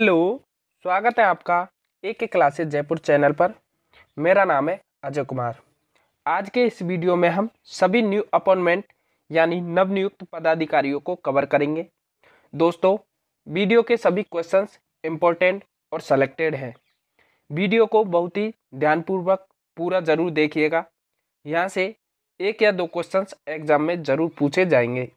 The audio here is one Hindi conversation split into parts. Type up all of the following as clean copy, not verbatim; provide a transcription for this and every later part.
हेलो। स्वागत है आपका एक क्लासेस जयपुर चैनल पर। मेरा नाम है अजय कुमार। आज के इस वीडियो में हम सभी न्यू अपॉइंटमेंट यानी नवनियुक्त पदाधिकारियों को कवर करेंगे। दोस्तों, वीडियो के सभी क्वेश्चंस इम्पोर्टेंट और सेलेक्टेड हैं। वीडियो को बहुत ही ध्यानपूर्वक पूरा ज़रूर देखिएगा। यहाँ से एक या दो क्वेश्चंस एग्जाम में ज़रूर पूछे जाएंगे।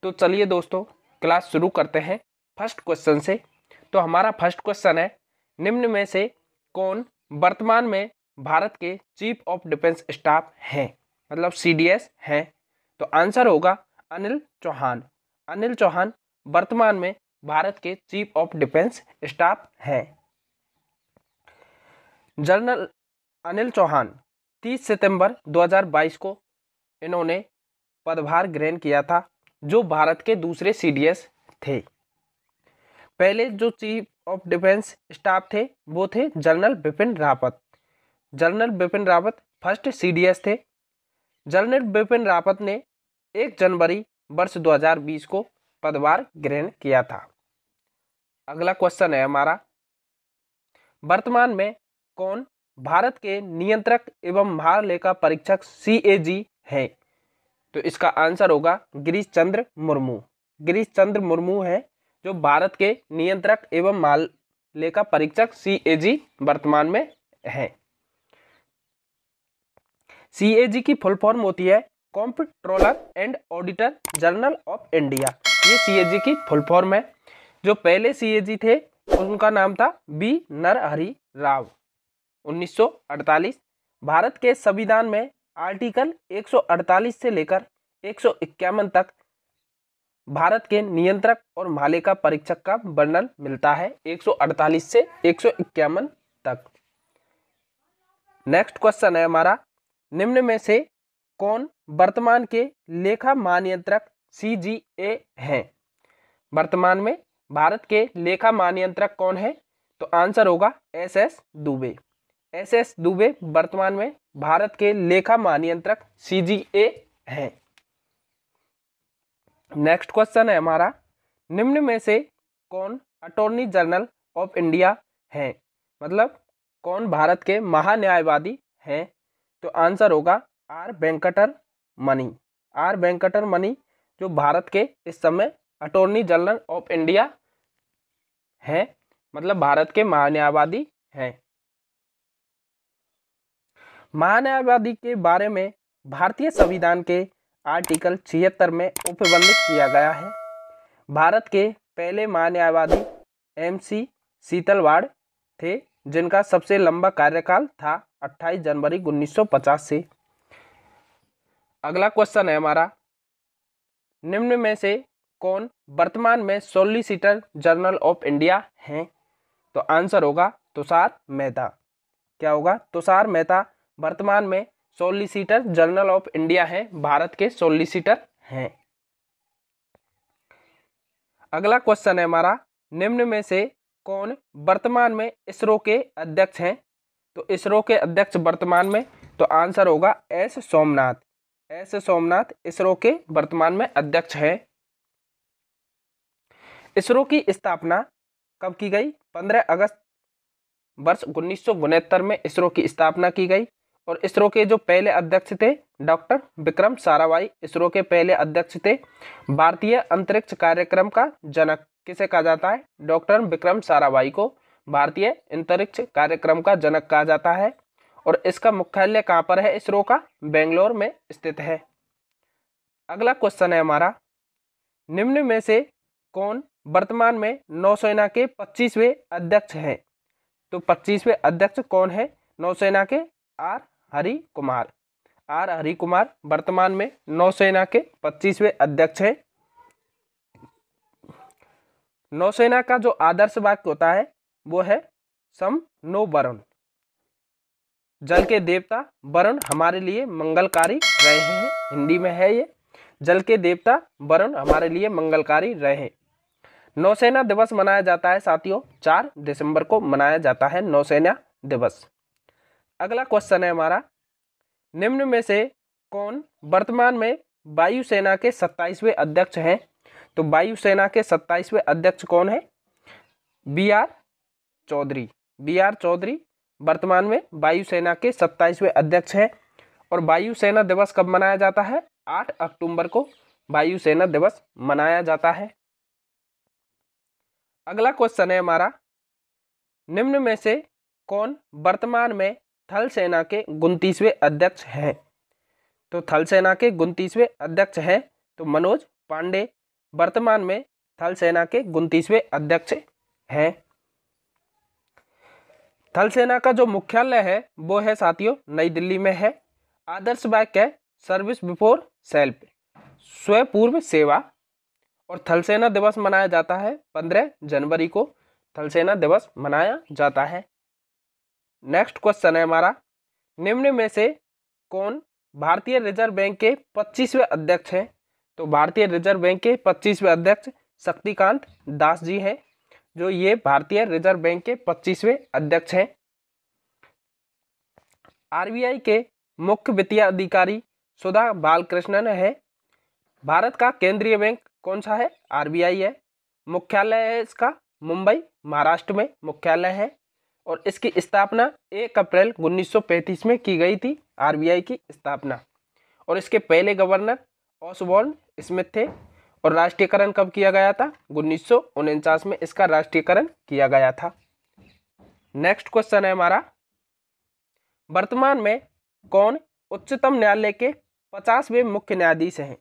तो चलिए दोस्तों, क्लास शुरू करते हैं फर्स्ट क्वेश्चन से। तो हमारा फर्स्ट क्वेश्चन है, निम्न में से कौन वर्तमान में भारत के चीफ ऑफ डिफेंस स्टाफ हैं, मतलब सीडीएस हैं। तो आंसर होगा अनिल चौहान। अनिल चौहान वर्तमान में भारत के चीफ ऑफ डिफेंस स्टाफ हैं। जनरल अनिल चौहान 30 सितंबर 2022 को इन्होंने पदभार ग्रहण किया था, जो भारत के दूसरे सीडीएस थे। पहले जो चीफ ऑफ डिफेंस स्टाफ थे वो थे general Bipin Rawat. General Bipin Rawat first CDS थे। जनरल बिपिन रावत ने 1 जनवरी वर्ष 2020 को पदभार ग्रहण किया था। अगला क्वेश्चन है हमारा, वर्तमान में कौन भारत के नियंत्रक एवं महालेखा परीक्षक सीएजी हैं। तो इसका आंसर होगा गिरीश चंद्र मुर्मू। गिरीश चंद्र मुर्मू है जो भारत के नियंत्रक एवं महालेखा परीक्षक सीएजी वर्तमान में है। सीएजी की फुल फॉर्म होती है comptroller and auditor general of India. ये सीएजी की फुल फॉर्म है। जो पहले सीएजी थे उनका नाम था बी नरहरि राव। 1948 भारत के संविधान में आर्टिकल 148 से लेकर 151 तक भारत के नियंत्रक और महालेखा परीक्षक का वर्णन मिलता है, 148 से 151 तक। नेक्स्ट क्वेश्चन है हमारा, निम्न में से कौन वर्तमान के लेखा महानियंत्रक सीजीए हैं। वर्तमान में भारत के लेखा महानियंत्रक कौन है। तो आंसर होगा एसएस दुबे। एसएस दुबे वर्तमान में भारत के लेखा महानियंत्रक सीजीए हैं। नेक्स्ट क्वेश्चन है हमारा, निम्न में से कौन अटॉर्नी जनरल ऑफ इंडिया हैं, मतलब कौन भारत के महान्यायवादी हैं। तो आंसर होगा आर वेंकटर मणि। आर वेंकटर मणि जो भारत के इस समय अटॉर्नी जनरल ऑफ इंडिया हैं, मतलब भारत के महान्यायवादी हैं। महान्यायवादी के बारे में भारतीय संविधान के आर्टिकल 76 में उपबंधित किया गया है। भारत के पहले महान्यायवादी एमसी सीतलवाड़ थे, जिनका सबसे लंबा कार्यकाल था 28 जनवरी 1950 से। अगला क्वेश्चन है हमारा, निम्न में से कौन वर्तमान में सॉलिसिटर जनरल ऑफ इंडिया हैं। तो आंसर होगा तुषार मेहता। क्या होगा? तुषार मेहता वर्तमान में सॉलिसिटर जनरल ऑफ इंडिया हैं, भारत के सॉलिसिटर हैं। अगला क्वेश्चन है हमारा, निम्न में से कौन वर्तमान में इसरो के अध्यक्ष हैं। तो इसरो के अध्यक्ष वर्तमान में, तो आंसर होगा एस सोमनाथ। एस सोमनाथ इसरो के वर्तमान में अध्यक्ष हैं। इसरो की स्थापना कब की गई? 15 अगस्त वर्ष 1969 में इसरो की स्थापना की गई। और इसरो के जो पहले अध्यक्ष थे डॉक्टर विक्रम साराभाई इसरो के पहले अध्यक्ष थे। भारतीय अंतरिक्ष कार्यक्रम का जनक किसे कहा जाता है? डॉक्टर विक्रम साराभाई को भारतीय अंतरिक्ष कार्यक्रम का जनक कहा जाता है। और इसका मुख्यालय कहाँ पर है इसरो का? बेंगलोर में स्थित है। अगला क्वेश्चन है हमारा, निम्न में से कौन वर्तमान में नौसेना के 25वें अध्यक्ष हैं। तो 25वें अध्यक्ष कौन है नौसेना के? आर हरि कुमार। आर हरि कुमार वर्तमान में नौसेना के 25वें अध्यक्ष हैं। नौसेना का जो आदर्श वाक्य होता है वो है सम नो वरुण। जल के देवता वरुण हमारे लिए मंगलकारी रहे हैं। हिंदी में है ये, जल के देवता वरुण हमारे लिए मंगलकारी रहे। नौसेना दिवस मनाया जाता है साथियों, 4 दिसंबर को मनाया जाता है नौसेना दिवस। अगला क्वेश्चन है हमारा, निम्न में से कौन वर्तमान में वायुसेना के 27वें अध्यक्ष हैं। तो वायुसेना के 27वें अध्यक्ष कौन है? बी आर चौधरी वर्तमान में वायुसेना के 27वें अध्यक्ष हैं। और वायुसेना दिवस कब मनाया जाता है? 8 अक्टूबर को वायुसेना दिवस मनाया जाता है। अगला क्वेश्चन है हमारा, निम्न में से कौन वर्तमान में थल सेना के 29वें अध्यक्ष हैं? तो थल सेना के 29वें अध्यक्ष हैं तो मनोज पांडे वर्तमान में थल सेना के 29वें अध्यक्ष हैं। थल सेना का जो मुख्यालय है वो है साथियों नई दिल्ली में है। आदर्श वाक्य है सर्विस बिफोर सेल्फ, स्व पूर्व सेवा। और थल सेना दिवस मनाया जाता है 15 जनवरी को थल सेना दिवस मनाया जाता है। नेक्स्ट क्वेश्चन है हमारा, निम्न में से कौन भारतीय रिजर्व बैंक के 25वें अध्यक्ष हैं? तो भारतीय रिजर्व बैंक के 25वें अध्यक्ष शक्तिकांत दास जी हैं, जो ये भारतीय रिजर्व बैंक के 25वें अध्यक्ष हैं। आरबीआई के मुख्य वित्तीय अधिकारी सुधा बालकृष्णन है। भारत का केंद्रीय बैंक कौन सा है? आरबीआई है। मुख्यालय है इसका मुंबई महाराष्ट्र में मुख्यालय है। और इसकी स्थापना 1 अप्रैल 1935 में की गई थी, आरबीआई की स्थापना। और इसके पहले गवर्नर ऑसबॉर्न स्मिथ थे। और राष्ट्रीयकरण कब किया गया था? 1949 में इसका राष्ट्रीयकरण किया गया था। नेक्स्ट क्वेश्चन है हमारा, वर्तमान में कौन उच्चतम न्यायालय के 50वें मुख्य न्यायाधीश हैं?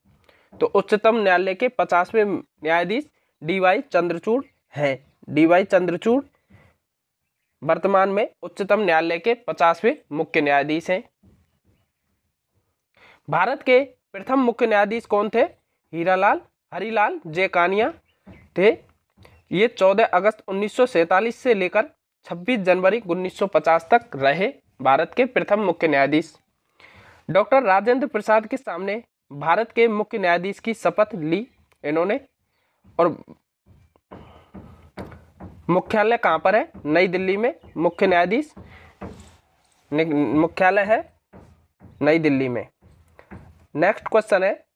तो उच्चतम न्यायालय के 50वें न्यायाधीश डीवाई चंद्रचूड़ हैं। डीवाई चंद्रचूड़ वर्तमान में उच्चतम न्यायालय के 50वें मुख्य न्यायाधीश हैं। भारत के प्रथम मुख्य न्यायाधीश कौन थे? हरिलाल जे कानिया थे। ये 14 अगस्त 1947 से लेकर 26 जनवरी 1950 तक रहे भारत के प्रथम मुख्य न्यायाधीश। डॉक्टर राजेंद्र प्रसाद के सामने भारत के मुख्य न्यायाधीश की शपथ ली इन्होंने। और मुख्यालय कहाँ पर है? नई दिल्ली में मुख्य न्यायाधीश मुख्यालय है नई दिल्ली में। नेक्स्ट क्वेश्चन है,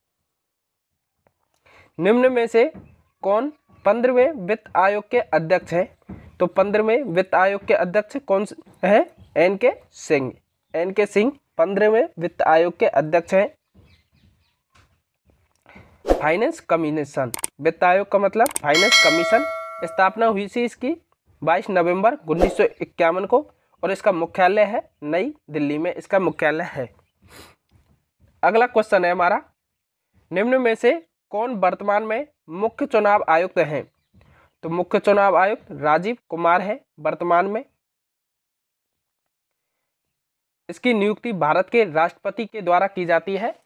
निम्न में से कौन 15वें वित्त आयोग के अध्यक्ष हैं? तो 15वें वित्त आयोग के अध्यक्ष कौन है? एनके सिंह 15वें वित्त आयोग के अध्यक्ष हैं। फाइनेंस कमीशन, वित्त आयोग का मतलब फाइनेंस कमीशन, स्थापना हुई थी इसकी 22 नवंबर 1951 को। और इसका मुख्यालय है नई दिल्ली में, इसका मुख्यालय है। अगला क्वेश्चन है हमारा, निम्न में से कौन वर्तमान में मुख्य चुनाव आयुक्त हैं? तो मुख्य चुनाव आयुक्त राजीव कुमार है वर्तमान में। इसकी नियुक्ति भारत के राष्ट्रपति के द्वारा की जाती है।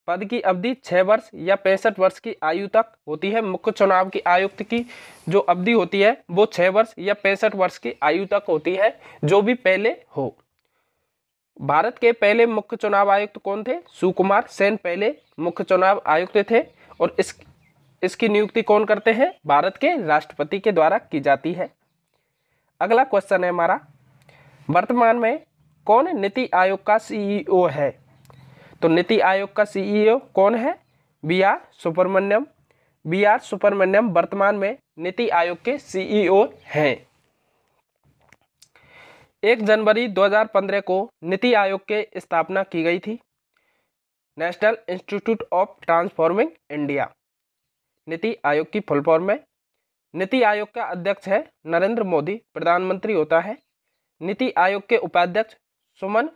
पद की अवधि 6 वर्ष या 65 वर्ष की आयु तक होती है। मुख्य चुनाव की आयुक्त की जो अवधि होती है वो 6 वर्ष या 65 वर्ष की आयु तक होती है, जो भी पहले हो। भारत के पहले मुख्य चुनाव आयुक्त कौन थे? सुकुमार सेन पहले मुख्य चुनाव आयुक्त थे। और इसकी नियुक्ति कौन करते हैं? भारत के राष्ट्रपति के द्वारा की जाती है। अगला क्वेश्चन है हमारा, वर्तमान में कौन नीति आयोग का सीईओ है? तो नीति आयोग का सीईओ कौन है? बी आर सुब्रमण्यम वर्तमान में नीति आयोग के सीईओ हैं। 1 जनवरी 2015 को नीति आयोग के स्थापना की गई थी। National institute of transforming India NITI Aayog की फुल फॉर्म है। नीति आयोग का अध्यक्ष है नरेंद्र मोदी, प्रधानमंत्री होता है। नीति आयोग के उपाध्यक्ष सुमन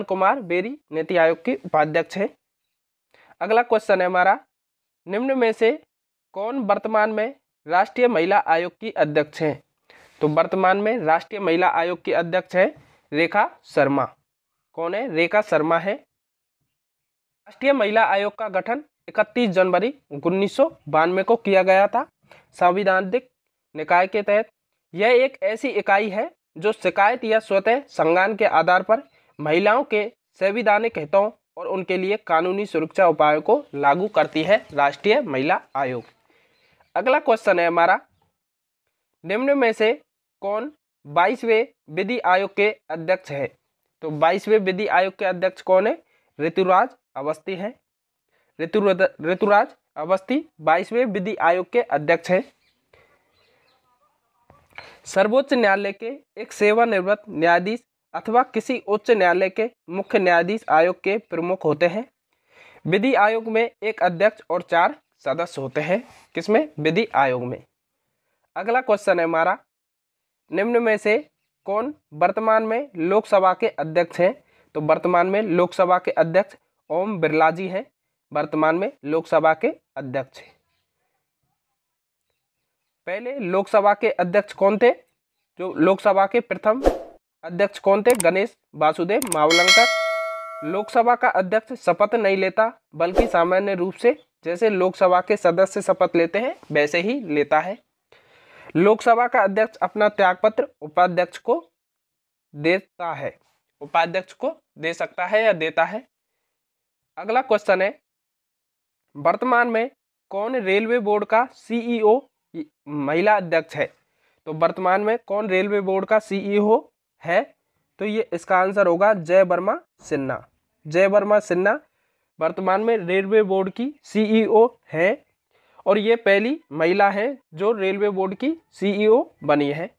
कुमार बेरी नीति आयोग के उपाध्यक्ष हैं। अगला क्वेश्चन है हमारा, निम्न में से कौन वर्तमान में राष्ट्रीय महिला आयोग की अध्यक्ष हैं? तो वर्तमान में राष्ट्रीय महिला आयोग की अध्यक्ष है रेखा शर्मा। कौन है? रेखा शर्मा है। राष्ट्रीय महिला आयोग का गठन 31 जनवरी 1992 को किया गया था संवैधानिक निकाय के तहत। यह एक ऐसी इकाई है जो शिकायत या स्वतः संज्ञान के आधार पर महिलाओं के संवैधानिक हितों और उनके लिए कानूनी सुरक्षा उपायों को लागू करती है, राष्ट्रीय महिला आयोग। अगला क्वेश्चन है हमारा, निम्न में से कौन 22वें विधि आयोग के अध्यक्ष है? तो 22वें विधि आयोग के अध्यक्ष कौन है? ऋतुराज अवस्थी है। ऋतुराज अवस्थी 22वें विधि आयोग के अध्यक्ष हैं। सर्वोच्च न्यायालय के एक सेवानिवृत्त न्यायाधीश अथवा किसी उच्च न्यायालय के मुख्य न्यायाधीश आयोग के प्रमुख होते हैं। विधि आयोग में एक अध्यक्ष और 4 सदस्य होते हैं। किसमें? विधि आयोग में। अगला क्वेश्चन है हमारा, निम्न में से कौन वर्तमान में लोकसभा के अध्यक्ष हैं? तो वर्तमान में लोकसभा के अध्यक्ष ओम बिरला जी हैं। वर्तमान में लोकसभा के अध्यक्ष। पहले लोकसभा के अध्यक्ष कौन थे? जो लोकसभा के प्रथम अध्यक्ष कौन थे? गणेश वासुदेव मावलंकर। लोकसभा का अध्यक्ष शपथ नहीं लेता, बल्कि सामान्य रूप से जैसे लोकसभा के सदस्य शपथ लेते हैं वैसे ही लेता है। लोकसभा का अध्यक्ष अपना त्यागपत्र उपाध्यक्ष को देता है। उपाध्यक्ष को दे सकता है या देता है। अगला क्वेश्चन है, वर्तमान में कौन रेलवे बोर्ड का सीईओ महिला अध्यक्ष है? तो वर्तमान में कौन रेलवे बोर्ड का सीईओ है? तो ये इसका आंसर होगा जय वर्मा सिन्हा। जय वर्मा सिन्हा वर्तमान में रेलवे बोर्ड की सीईओ है और ये पहली महिला है जो रेलवे बोर्ड की सीईओ बनी है।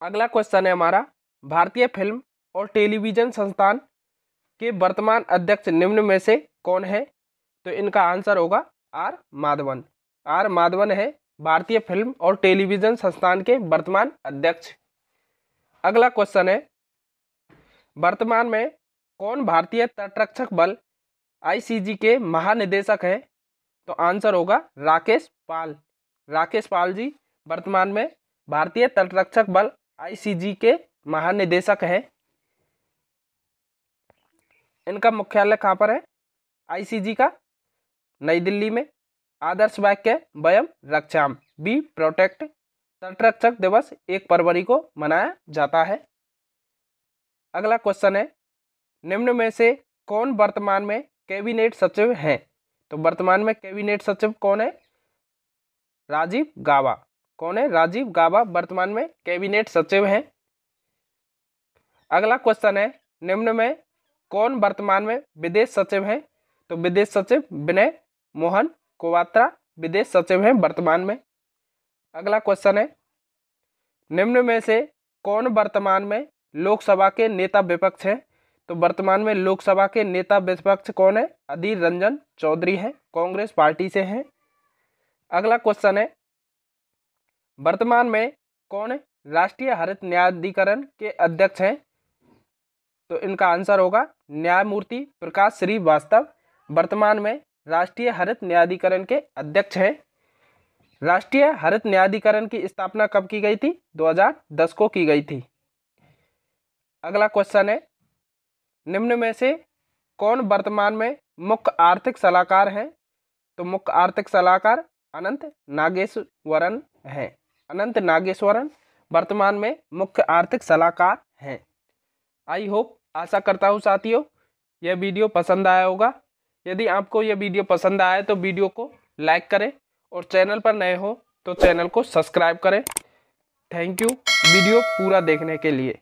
अगला क्वेश्चन है हमारा, भारतीय फिल्म और टेलीविजन संस्थान के वर्तमान अध्यक्ष निम्न में से कौन है? तो इनका आंसर होगा आर माधवन। आर माधवन है भारतीय फिल्म और टेलीविजन संस्थान के वर्तमान अध्यक्ष। अगला क्वेश्चन है, वर्तमान में कौन भारतीय तटरक्षक बल आईसीजी के महानिदेशक हैं? तो आंसर होगा राकेश पाल। राकेश पाल जी वर्तमान में भारतीय तटरक्षक बल आईसीजी के महानिदेशक हैं। इनका मुख्यालय कहाँ पर है? आईसीजी का नई दिल्ली में। आदर्श वाक्य वयम रक्षाम, बी प्रोटेक्ट। तटरक्षक दिवस 1 फरवरी को मनाया जाता है। अगला क्वेश्चन है, निम्न में से कौन वर्तमान में कैबिनेट सचिव हैं? तो वर्तमान में कैबिनेट सचिव कौन है? राजीव गाबा। कौन है? राजीव गाबा वर्तमान में कैबिनेट सचिव हैं। अगला क्वेश्चन है, निम्न में कौन वर्तमान में विदेश सचिव हैं? तो विदेश सचिव विनय मोहन क्वात्रा विदेश सचिव हैं वर्तमान में। अगला क्वेश्चन है, निम्न में से कौन वर्तमान में लोकसभा के नेता विपक्ष हैं? तो वर्तमान में लोकसभा के नेता विपक्ष कौन है? अधीर रंजन चौधरी हैं, कांग्रेस पार्टी से हैं। अगला क्वेश्चन है, वर्तमान में कौन राष्ट्रीय हरित न्यायाधिकरण के अध्यक्ष हैं? तो इनका आंसर होगा न्यायमूर्ति प्रकाश श्रीवास्तव वर्तमान में राष्ट्रीय हरित न्यायाधिकरण के अध्यक्ष हैं। राष्ट्रीय हरित न्यायाधिकरण की स्थापना कब की गई थी? 2010 को की गई थी। अगला क्वेश्चन है, निम्न में से कौन वर्तमान में मुख्य आर्थिक सलाहकार हैं? तो मुख्य आर्थिक सलाहकार अनंत नागेश्वरन हैं। अनंत नागेश्वरन वर्तमान में मुख्य आर्थिक सलाहकार हैं। आई होप, आशा करता हूँ साथियों यह वीडियो पसंद आया होगा। यदि आपको यह वीडियो पसंद आया तो वीडियो को लाइक करें और चैनल पर नए हो तो चैनल को सब्सक्राइब करें। थैंक यू वीडियो पूरा देखने के लिए।